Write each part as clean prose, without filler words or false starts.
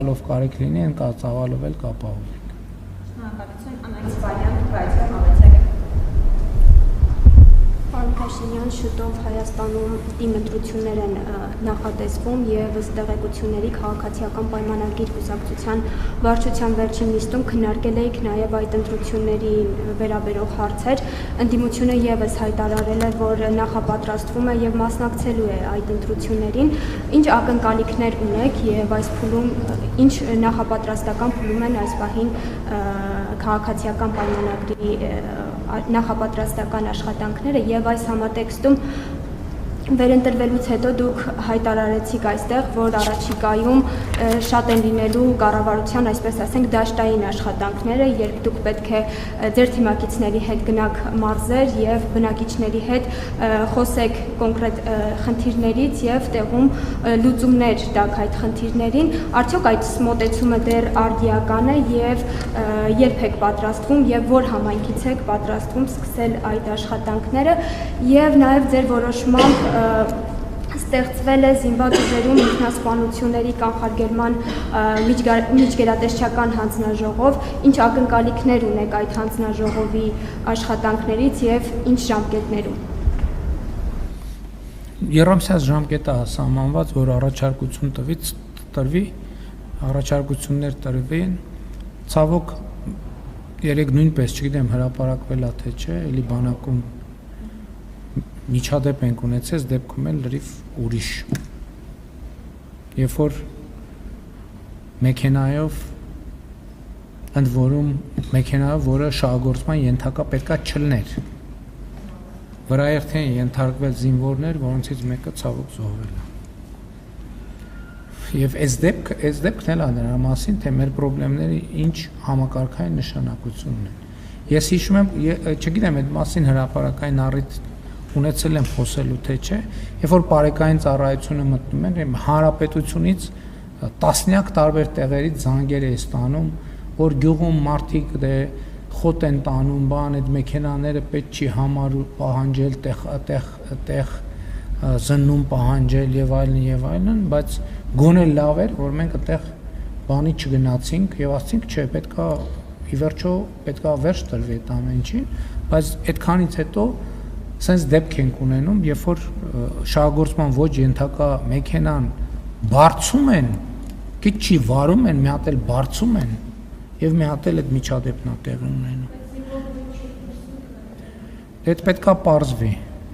Լով կարիք լինի, են ծավալով էլ կապահովենք։ Շնորհակալություն, անալիզ վարիանտ պրայցիա մավեցեք։ Պարոն Փաշինյան, շուտով Հայաստանում թիմ ընտրություններ են նախատեսվում եւ ըստ տեղեկությունների քաղաքացիական պայմանագիր կուսակցության վարչության վերջին նիստում քննարկել էիք նաեւ այդ ընտրությունների վերաբերող հարցեր։ Ընդդիմությունը եւս հայտարարել է, որ նախապատրաստվում է եւ մասնակցելու է այդ ընտրություններին։ Ինչ ակնկալիքներ ունեք եւ այս փուլում ինչ նախապատրաստական փուլում են այս պահին քաղաքացիական պայմանագրի նախապատրաստական աշխատանքները եւ այս համատեքստում վերընտրվելուց հետո դուք հայտարարեցիք այստեղ, որ առաջիկայում շատ են լինելու կառավարության, այսպես ասենք, դաշտային աշխատանքները, երբ դուք պետք է ձեր թիմակիցների հետ գնաք մարզեր եւ բնակիչների հետ խոսեք կոնկրետ խնդիրներից եւ տեղում լուծումներ տաք այդ խնդիրներին, արդյոք այդ մոտեցումը դեռ արդիական է եւ երբ եք պատրաստվում եւ որ համայնքից եք պատրաստվում սկսել այդ աշխատանքները եւ նաեւ ձեր որոշմամբ ստեղծվել է զինված ուժերում ինքնասպանությունների կանխարգելման միջգերատեսչական հանձնաժողով, ինչ ակնկալիքներ ունեք այդ հանձնաժողովի աշխատանքներից եւ ինչ ժամկետներում։ Երամսյաց ժամկետը սահմանված, որ առաջարկություն տրվի, առաջարկություններ տրվին, ցավոք երեք նույնպես չգիտեմ հրապարակվել է թե չէ, էլի բանակում միջադեպ ենք ունեցել, դեպքում էլ լրիվ ուրիշ։ Երբ որ մեքենայով, ընդ որում մեքենայով, որը շահագործման ենթակա պետքա չլներ, վրաերթ են ենթարկվել զինվորներ, որոնցից մեկը ցավոք զոհվել է։ Եվ այս դեպքն էլ է նրա մասին, թե մեր խնդիրները ինչ համակարգային նշանակություն ունեն։ Ես հիշում եմ, չգիտեմ այդ մասին հրապարակային առիթ ունեցել եմ խոսելու թե չէ, երբ որ բարեկային ծառայությունը մտնում են, հանրապետությունից տասնյակ տարբեր տեղերից զանգեր է ստանում, որ գյուղում մարդիկ խոտ են տանում, բան այդ մեքենաները պետք չի համարու պահանջել, տեղ զննում պահանջել եւ այլն, բայց գոնե լավ էր, որ մենք այդտեղ բանի չգնացինք եւ ասցինք, չէ, պետքա ի վերջո պետքա վերջ տրվի այդ ամենին, բայց այդքանից հետո sense դեպք ենք ունենում, երբ որ շահագործման ոչ ենթակա մեքենան բարձում են, քիչ չի վարում են, մի հատ էլ բարձում են եւ մի հատ էլ այդ միջադեպն է տեղի ունենում։ Դա պետքա պարզվի,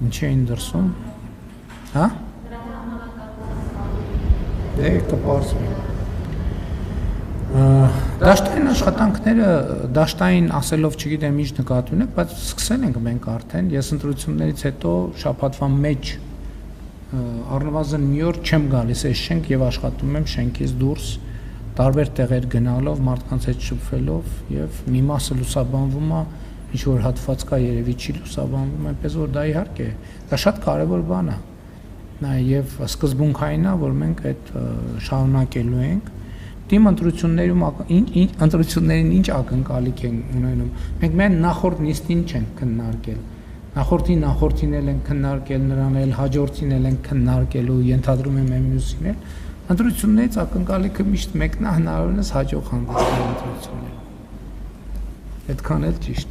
ինչ էին դրսում, հա? Դե կպարզվի։ Դաշտային աշխատանքները, դաշտային ասելով չգիտեմ ինչ նկատի ունեք, բայց սկսել ենք մենք արդեն, ես ընտրություններից հետո շաբաթվա մեջ առնվազն մի օր չեմ գալիս այս շենք եւ աշխատում եմ շենքից դուրս, տարբեր տեղեր գնալով, մարդկանց հետ շփվելով եւ մի մասը լուսաբանվում է, ինչ որ հատված կա երևի չի լուսաբանվում, այնպես որ դա իհարկե, դա շատ կարեւոր բան է։ Նաեւ սկզբունքային է, որ մենք այդ շարունակելու ենք։ Թիմ ընտրություններին ինչ ակնկալիք են ունենում։ Մենք միայն նախորդ նիստին չենք քննարկել։ Նախորդին էլ են քննարկել, նրան էլ հաջորդին էլ են քննարկելու, ենթադրում եմ մյուսին էլ։ Ընտրություններից ակնկալիքը միշտ մեկն է, հնարավորինս հաջող հանդես գալ ընտրություններին։ Այդքան էլ ճիշտ։